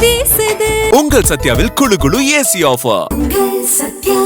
வீசுது. உங்கள் சத்யாவில் குளு குளு ஏசி ஆஃபர். சத்யா.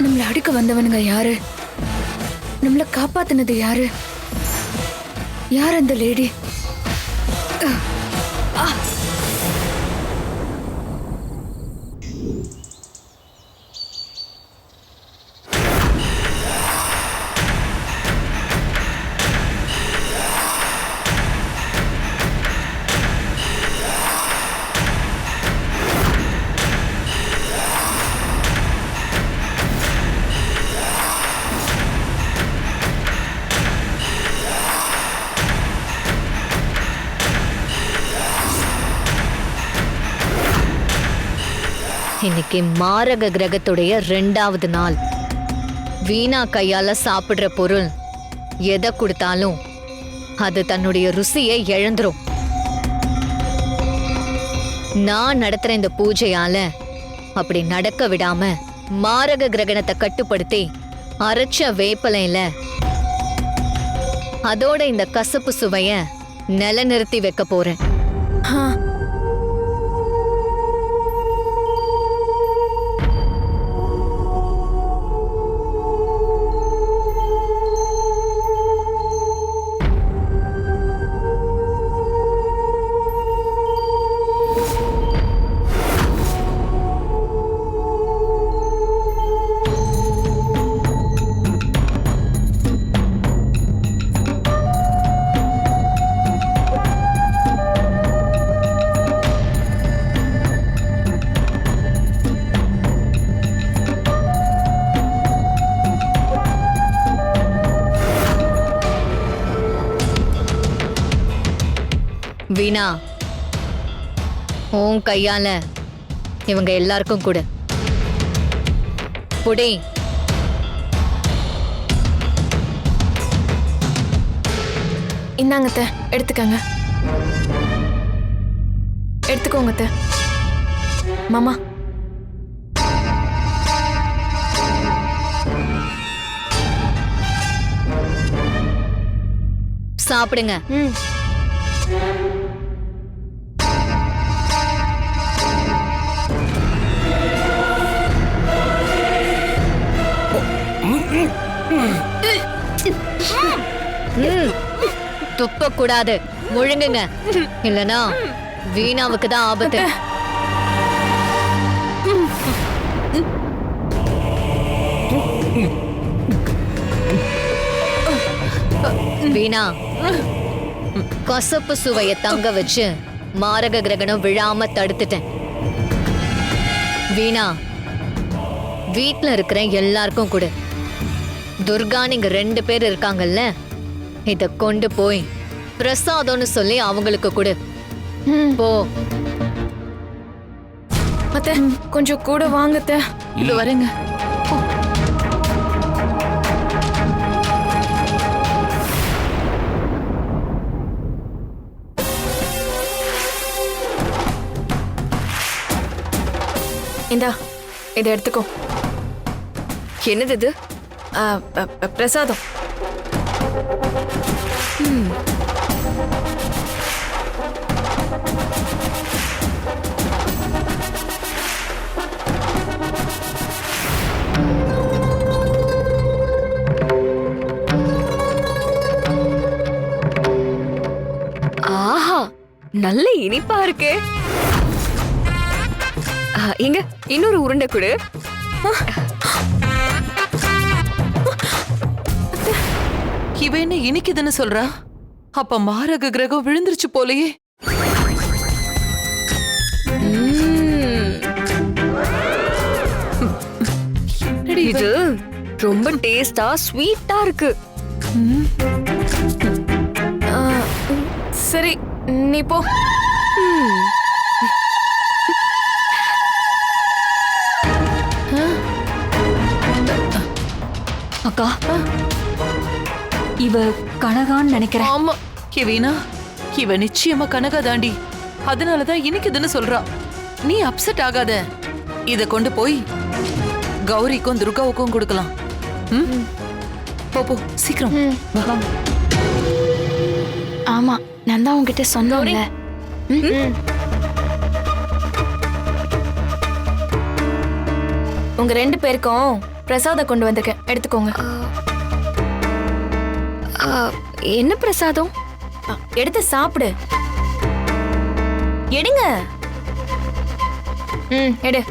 நம்மள அடிக்க வந்தவனுங்க யாரு? நம்மள காப்பாத்தினது யாரு? யார் அந்த லேடி? இன்னைக்கு மாரக கிரகத்துடைய 2வது நாள். வீணா கையால சாப்பிடுற பொருள் எதை கொடுத்தாலும் அது தன்னுடைய ருசியை இழந்துரும். நான் நடத்துற இந்த பூஜையால அப்படி நடக்க விடாம மாரக கிரகணத்தை கட்டுப்படுத்தி அரைச்ச வேப்பலையில அதோட இந்த கசப்பு சுவைய நிலைநிறுத்தி வைக்க போறேன். வீணா, உன் கையால இவங்க எல்லாருக்கும் கொடு. புடி. இந்தாங்க அத்தை, எடுத்துக்கங்க. எடுத்துக்கோங்க அத்தை. மாமா, சாப்பிடுங்க. ம். துப்ப கூடாது, முழுங்குங்க. இல்லனா வீணாவுக்கு தான் ஆபத்து. வீணா, கசப்பு சுவைய தங்க வச்சு மாரக கிரகணம் விழாம தடுத்துட்டேன். வீணா, வீட்ல இருக்கிற எல்லாருக்கும் கொடு. துர்கா, நீங்க 2 பேர் இருக்காங்கல்ல, இத கொண்டு போய் பிரசாதம்னு சொல்லி அவங்களுக்கு கொடு. போ. அத்தை, கொஞ்சம் கூட வாங்கத்த. இது வரேங்க. இந்தா, இதை எடுத்துக்கோ. என்னது இது? பிரசாதம். ஆஹா, நல்ல இனிப்பா இருக்கே. இங்க இன்னொரு உருண்டை கொடு. இவ என்ன இனிக்குதுன்னு சொல்றா? அப்ப மாரக கிரகம் விழுந்துருச்சு போலயே. என்னடி இது ரொம்ப டேஸ்டா ஸ்வீட்டா இருக்கு. சரி, நீ போ. அக்கா, இவ கனகான்னு நினைக்கிறேன். ஆமா கெவினா, இவ நிச்சயமா கனகா தாண்டி. அதனாலதான் இனிக்குதுன்னு சொல்றா. நீ அப்செட் ஆகாத. இத கொண்டு போய் கௌரிக்கும் துர்காவுக்கும் கொடுக்கலாம். ம்? போ போ, சீக்கிரம் வா. ஆமா, நான் தான் உங்ககிட்ட சொன்னேன்ல. உங்க 2 பேருக்கும் பிரசாதம் கொண்டு வந்திருக்கேன், எடுத்துக்கோங்க. என்ன பிரசாதம்? எடுத்து சாப்பிடு. எடுங்க. எடு.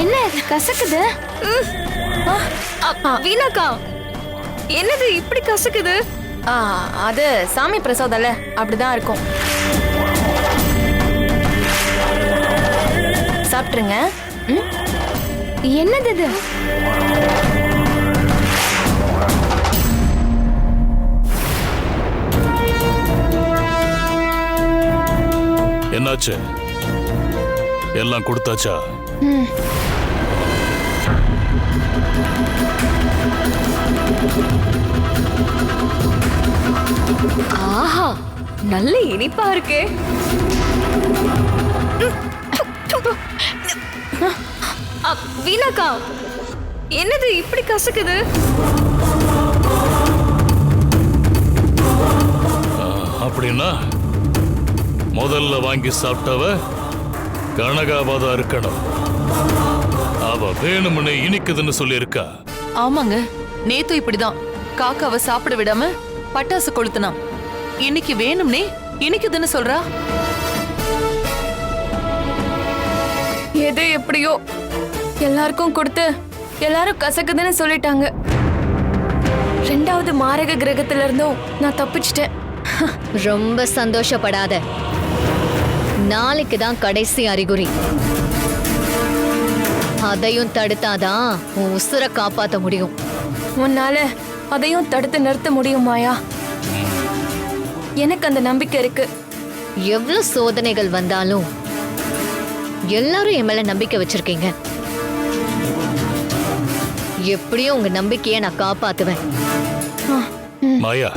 என்ன கசக்குது? வீணாக்கா, என்னது இப்படி கசக்குது? அது சாமி பிரசாதம்ல, அப்படிதான் இருக்கும். சாப்பிட்டுருங்க. என்னது இது? என்னாச்சு? எல்லாம் கொடுத்தாச்சா? ஆஹா, நல்ல இனிப்பா இருக்கே. வீணாக்கா, என்னது இப்படி கசக்குது? அப்படின்னா முதல்ல வாங்கி சாப்பிட்டவ கனகாபாதா இருக்கணும். அவ வேணும்னு இனிக்குதுன்னு சொல்லியிருக்கா. ஆமாங்க, நேத்து இப்படிதான் காக்காவை சாப்பிட விடாம பட்டாசு கொளுத்துனான். இன்னைக்கு வேணும்னே இனிக்குதுன்னு சொல்றா. எது எப்படியோ எல்லாருக்கும் கொடுத்து எல்லாரும் கசக்குதுன்னு சொல்லிட்டாங்க. 2வது மாரக கிரகத்துல இருந்தும் நான் தப்பிச்சிட்டேன். ரொம்ப சந்தோஷப்படாத. நாளைக்கு தான் கடைசி அறிகுறி. அதையும் தடுத்தாதான் உன் உசுரை காப்பாத்த முடியும். உன்னால அதையும் தடுத்து நிறுத்த முடியும் மாயா. எனக்கு அந்த நம்பிக்கை இருக்கு. எவ்வளவு சோதனைகள் வந்தாலும் எல்லாரும் என் மேல நம்பிக்கை வச்சிருக்கீங்க. எப்படியும் உங்க நம்பிக்கையை நான் காப்பாத்துவேன். மாயா,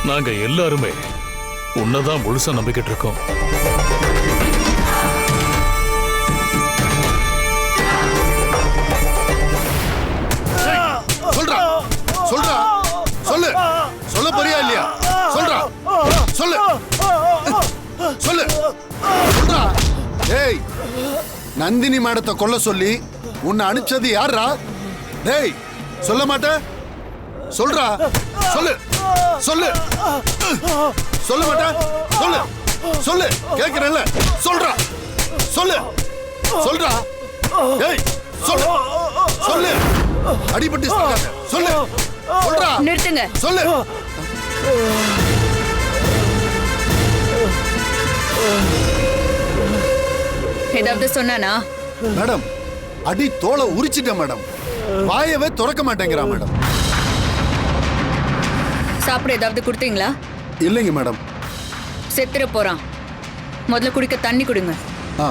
நாங்க எல்லாருமே உன்னதான் முழுசா நம்பிக்கிட்டு இருக்கோம். சொல்றா சொல்றா சொல்லு சொல்ல போறியா இல்லையா? சொல்றா சொல்லு சொல்லு சொல்றா. ஏய், நந்தினி மேடத்தை கொல்ல சொல்லி உன்னை அனுப்பிச்சது யாரா? டேய், சொல்ல மாட்ட? சொல்றா சொல்லு சொல்லு சொல்ல மாட்ட? சொல்லு சொல்லு கேக்குறேன்ல, சொல்றா சொல்லு சொல்றா. ஏய், சொல்லு சொல்லு அடிபட்டு சொல்லு சொல்றா. நிறுத்துங்க. சொல்லு. ஏதாவது சொன்னானா? மேடம், அடி தோலை உரிச்சிட்டேன் மேடம். வாயவே திறக்க மாட்டேங்கிறா மேடம். சாப்பிட ஏதாவது கொடுத்தீங்களா? இல்லைங்க மேடம். செத்துற போறான். முதல்ல குடிக்க தண்ணி கொடுங்க. ஆ,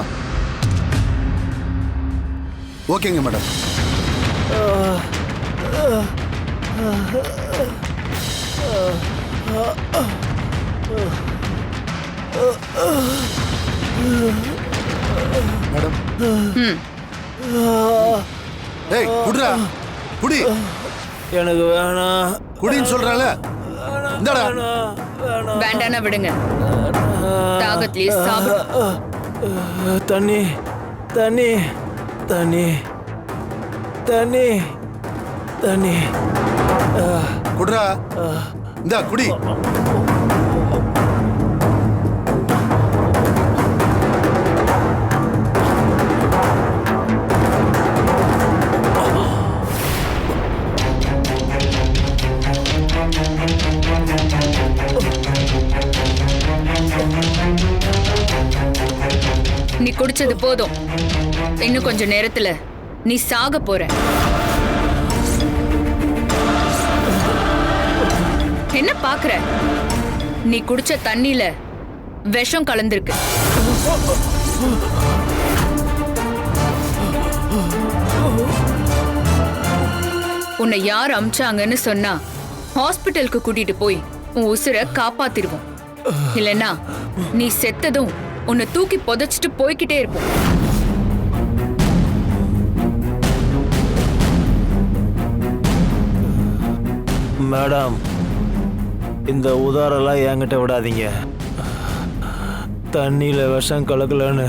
ஓகேங்க மேடம். மேடம், டேய் குடுறா, குடி. எனக்கு வேணாம். குடின்னு சொல்றால, இந்தடா. வேண்டானா விடுங்க. தாகத்திலேயே சாப்பிடு. தண்ணி தண்ணி தண்ணி தண்ணி தண்ணி குடுறா. இந்தா குடி. நீ குடிச்சது போதும். இன்னும் கொஞ்ச நேரத்துல நீ சாக போற. என்ன பாக்குற? நீ குடிச்ச தண்ணியில விஷம் கலந்திருக்கு. உன்னை யார் அமிச்சாங்கன்னு சொன்னா ஹாஸ்பிட்டலுக்கு கூட்டிட்டு போய் உன் உசுரை காப்பாத்திருவோம். இல்லைன்னா நீ செத்ததும் உன்னை தூக்கி புதைச்சிட்டு போய்கிட்டே இருப்போம். மேடம், இந்த உதாரெல்லாம் என்கிட்ட விடாதீங்க. தண்ணியில விஷம் கலக்கலன்னு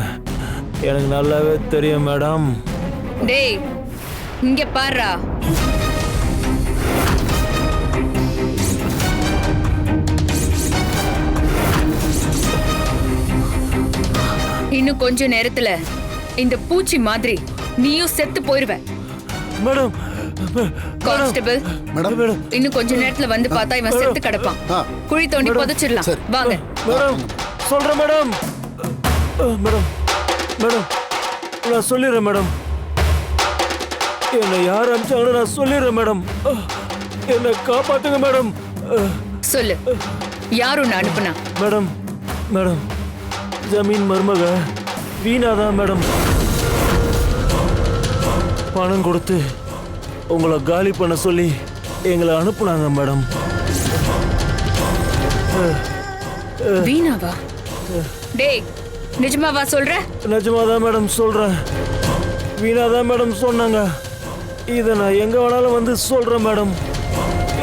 எனக்கு நல்லாவே தெரியும் மேடம். டேய், இங்க பாருடா. இன்னும் கொஞ்ச நேரத்துல இந்த பூச்சி மாதிரி நீயும் செத்து போயிருவ. மேடம், கான்ஸ்டபிள், மேடம், இன்னும் கொஞ்ச நேரத்துல வந்து பார்த்தா இவன் செத்து கிடப்பான். குழி தோண்டி புதைச்சிடலாம். சரி. வாங்க. மேடம் சொல்றேன் மேடம். மேடம் மேடம் நான் சொல்லிடுறேன் மேடம். என்னை யார் அனுப்பிச்சாங்கன்னு நான் சொல்லிடுறேன் மேடம். என்னை காப்பாத்துங்க மேடம். சொல்லு, யார் உன்னை அனுப்புனா? மேடம் மேடம் ஜமீன் மருமக வீணாதான் மேடம். பணம் கொடுத்து உங்களை காலி பண்ண சொல்லி எங்களை அனுப்புனாங்க மேடம். வீணாவா? டேய், நிஜமாவா சொல்ற? நிஜமாதான் மேடம் சொல்றேன். வீணாதான் மேடம் சொன்னாங்க. இதை நான் எங்க வேணாலும் வந்து சொல்றேன் மேடம்.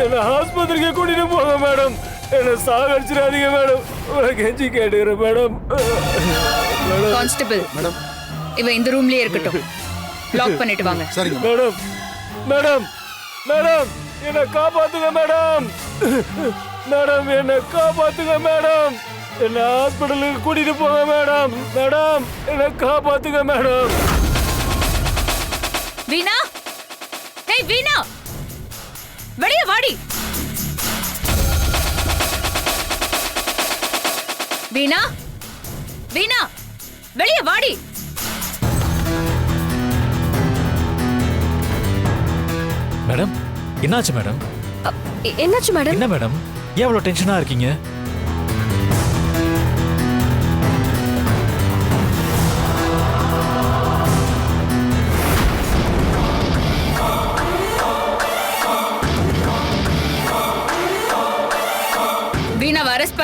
என்ன ஆஸ்பத்திரிக்கு கூட்டிட்டு போங்க மேடம். என்ன சாகடிச்சிடாதீங்க மேடம். கெஞ்சி கேட்டுக்கிறேன் மேடம். கான்ஸ்டபிள், இவன் இந்த ரூம்லயே இருக்கட்டும். லாக் பண்ணிட்டு வாங்க. சரிங்க மேடம் மேடம் மேடம் என்ன காப்பாத்துங்க மேடம். மேடம் என்ன காப்பாத்துங்க மேடம். என்ன ஹாஸ்பிட்டலுக்கு கூட்டிட்டு போங்க மேடம். மேடம் என்ன காப்பாத்துங்க மேடம். வீணா, ஏய் வீணா, வெளிய வாடி. வீணா, வீணா, வெளிய வாடி. மேடம், என்னாச்சு மேடம்? என்னாச்சு மேடம்? என்ன மேடம், ஏன் அவ்வளோ டென்ஷனா இருக்கீங்க?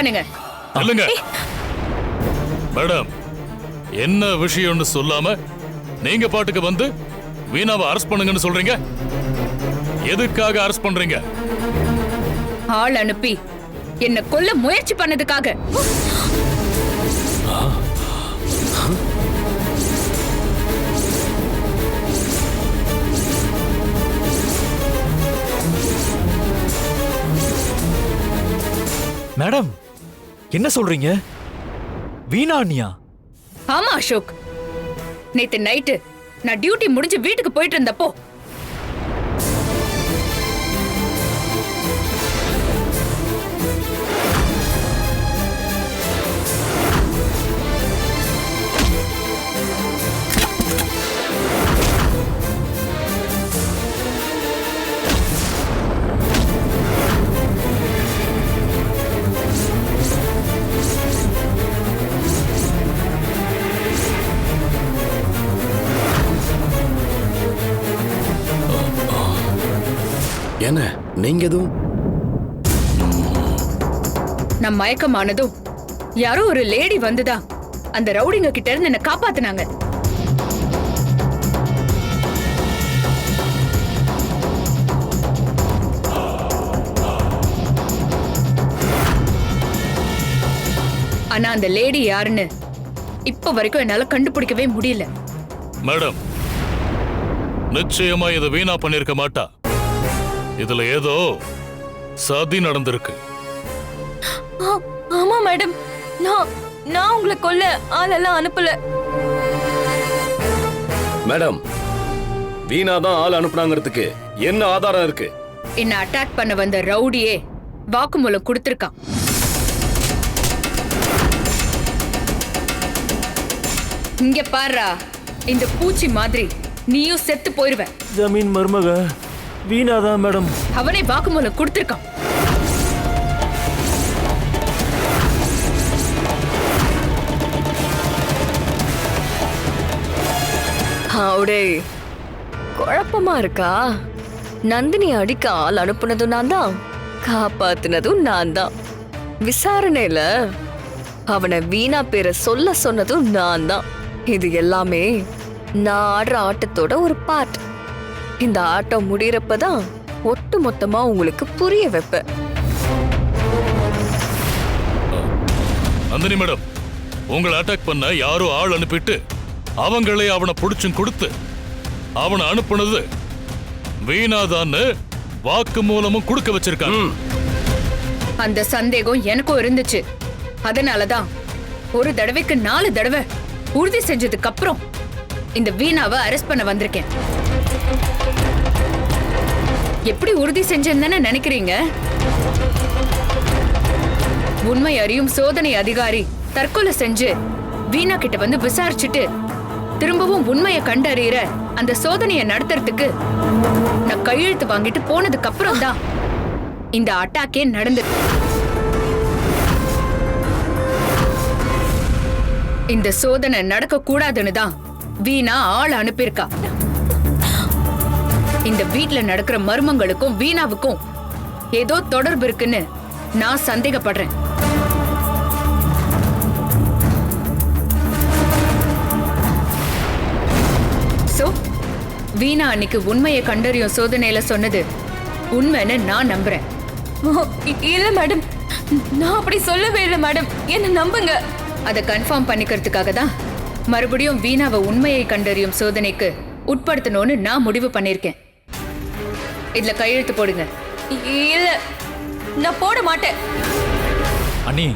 பண்ணுங்க. இல்லைங்க மேடம், என்ன விஷயம்னு சொல்லாம நீங்க பாட்டுக்கு வந்து வீணாவை அரெஸ்ட் பண்ணுங்கன்னு சொல்றீங்க. எதுக்காக அரெஸ்ட் பண்றீங்க? ஆள் அனுப்பி என்ன கொல்ல முயற்சி பண்ணதுக்காக. மேடம் என்ன சொல்றீங்க? வீணா அண்ணியா? ஆமா அசோக், நேத்து நைட்டு நான் டியூட்டி முடிஞ்சு வீட்டுக்கு போயிட்டு இருந்தப்போ என்ன நீங்க எதுவும்? நான் மயக்கமானதும் யாரோ ஒரு லேடி வந்துதா அந்த ரவுடிங்க கிட்ட இருந்து என்ன காப்பாத்துனாங்க. ஆனா அந்த லேடி யாருன்னு இப்ப வரைக்கும் என்னால கண்டுபிடிக்கவே முடியல. மேடம், நிச்சயமா இதை வீணா பண்ணிருக்க மாட்டா. இதுல ஏதோ சதி நடந்திருக்கு. ஆமா மேடம், நான் உங்களை கொல்ல ஆளெல்லாம் அனுப்பல. மேடம், வீணா தான் ஆள் அனுப்புனாங்கிறதுக்கு என்ன ஆதாரம் இருக்கு? என்ன அட்டாக் பண்ண வந்த ரவுடியே வாக்குமூலம் கொடுத்திருக்கான். இங்க பாருடா, இந்த பூச்சி மாதிரி நீயும் செத்து போயிருவ. ஜமீன் மருமக வீணா தான் மேடம். அவனே வாக்குமூலம் கொடுத்திருக்கான். அவடே குழப்பமா இருக்கா? நந்தினி அடிக்க ஆள் அனுப்புனதும் நான் தான், காப்பாத்துனதும் நான் தான். விசாரணையில அவனை வீணா பேரை சொல்ல சொன்னதும் நான் தான். இது எல்லாமே நான் ஆடுற ஆட்டத்தோட ஒரு பார்ட். இந்த ஆட்டம் முடியறப்பதான் ஒட்டு மொத்தமா உங்களுக்கு புரிய வைப்பேன். நந்தினி மேடம், உங்களை அட்டாக் பண்ண யாரோ ஆள் அனுப்பிட்டு அவங்களே அவனை புடிச்சும் கொடுத்து அவனை அனுப்புனது வீணாதான்னு வாக்கு மூலமும் கொடுக்க வச்சிருக்காங்க. அந்த சந்தேகம் எனக்கும் இருந்துச்சு. அதனாலதான் ஒரு தடவைக்கு 4 தடவை உறுதி செஞ்சதுக்கு அப்புறம் இந்த வீணாவை அரெஸ்ட் பண்ண வந்திருக்கேன். எப்படி உறுதி செஞ்சேன்னு நினைக்கிறீங்க? உண்மை அறியும் சோதனை அதிகாரி தற்கொலை செஞ்சு வீணா கிட்ட வந்து விசாரிச்சுட்டு திரும்பவும் உண்மையை கண்டறியற அந்த சோதனையை நடத்துறதுக்கு நான் கையெழுத்து வாங்கிட்டு போனதுக்கு அப்புறம் தான் இந்த அட்டாக்கே நடந்தது. இந்த சோதனை நடக்க கூடாதுன்னு தான் வீணா ஆள் அனுப்பியிருக்கா. இந்த வீட்ல நடக்கிற மர்மங்களுக்கும் வீணாவுக்கும் ஏதோ தொடர்பு இருக்குன்னு நான் சந்தேகப்படுறேன். சோ வீணா அன்னைக்கு உண்மையை கண்டறியும் சோதனையில சொன்னது உண்மைன்னு நான் நம்புறேன். இல்ல மேடம், நான் அப்படி சொல்லவே இல்லை மேடம், என்ன நம்புங்க. அதை கன்ஃபார்ம் பண்ணிக்கிறதுக்காக தான் மறுபடியும் வீணாவை உண்மையை கண்டறியும் சோதனைக்கு உட்படுத்தணும்னு நான் முடிவு பண்ணிருக்கேன். இதுல கையெழுத்து போடுங்க. இல்ல, நான் போட மாட்டேன். அண்ணி,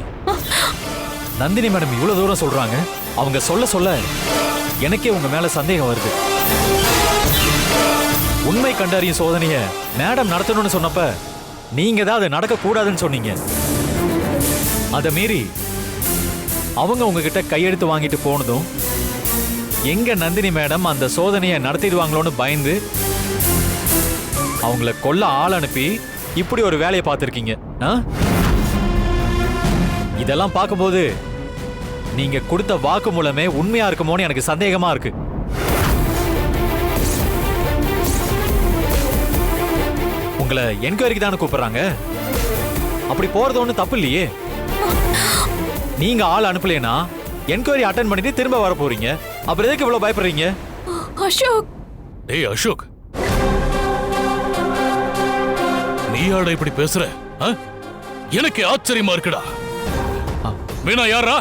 நந்தினி மேடம் இவ்வளவு தூரம் சொல்றாங்க. அவங்க சொல்ல சொல்ல எனக்கே உங்க மேல சந்தேகம் வருது. உண்மை கண்டறியும் சோதனைய மேடம் நடத்தணும்னு சொன்னப்ப நீங்க தான் அது நடக்க கூடாதுன்னு சொன்னீங்க. அதை மீறி அவங்க உங்ககிட்ட கையெழுத்து வாங்கிட்டு போனதும் எங்க நந்தினி மேடம் அந்த சோதனையை நடத்திடுவாங்களோன்னு பயந்து அவங்கள கொல்ல ஆள் அனுப்பி இப்படி ஒரு வேலையை பார்த்துருக்கீங்க. இதெல்லாம் பார்க்கும்போது நீங்க கொடுத்த வாக்கு மூலமே உண்மையா இருக்குமோன்னு எனக்கு சந்தேகமா இருக்கு. உங்களை என்கொயரிக்கு தானே கூப்பிடுறாங்க. அப்படி போறது ஒன்றும் தப்பு இல்லையே. நீங்க ஆள் அனுப்பலைன்னா என்கொயரி அட்டன் பண்ணிட்டு திரும்ப வர போறீங்க. அப்புறம் எதுக்கு இவ்வளவு பயப்படுறீங்க? அசோக், டேய் அசோக், நீயாட இப்படி பேசுற? ஆ? எனக்கு ஆச்சரியமா இருக்குடா. வீணா யாரா?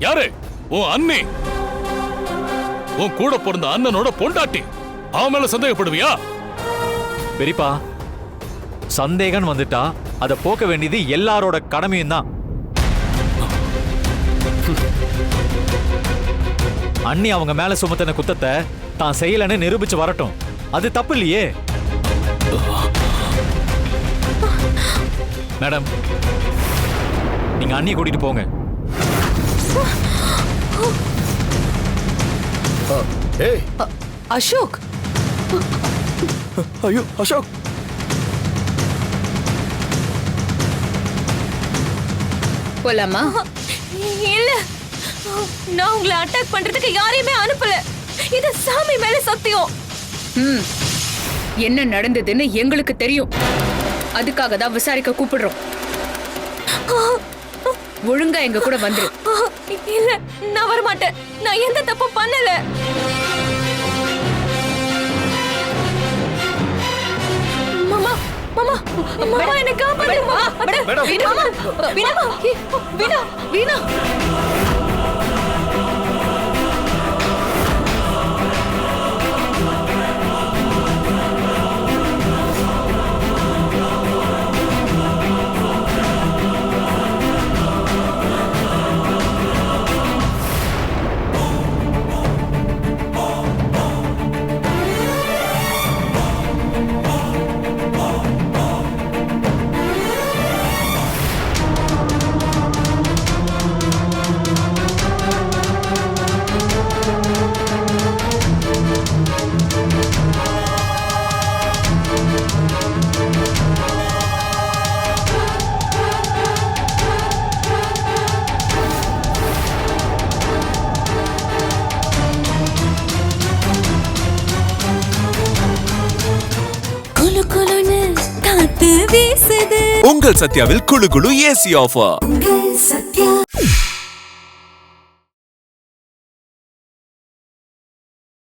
யாரு? உன் அண்ணி, உன் கூட பிறந்த அண்ணனோட பொண்டாட்டி. அவன் மேல சந்தேகப்படுவியா? பெரியப்பா, சந்தேகம் வந்துட்டா அதை போக்க வேண்டியது எல்லாரோட கடமையும் தான். அண்ணி அவங்க மேல சுமத்தின குத்தத்தை தான் செய்யலன்னு நிரூபிச்சு வரட்டும். அது தப்பு இல்லையே. மேடம், நீங்க அண்ணியை கூட்டிட்டு போங்க. ஏய் அசோக், ஐயோ அசோக், போலாமா? இல்ல, நான் உங்களை அட்டாக் பண்றதுக்கு யாரையுமே அனுப்பல. இது சாமி மேல சத்தியம். ம், என்ன நடந்ததுன்னு எங்களுக்கு தெரியும். அதுக்காக தான் விசாரிக்க கூப்பிடுறோம். ஒழுங்கா எங்க கூட வந்துரு. இல்ல, நான் வர மாட்டேன். நான் எந்த தப்பும் பண்ணல. மாமா, மாமா, மாமா என்ன காப்பாத்துமா. மேடம். வீணா, வீணா, வீணா, வீணா. உங்கள் சத்யாவில் குளு குளு ஏசி ஆஃபர். சத்யா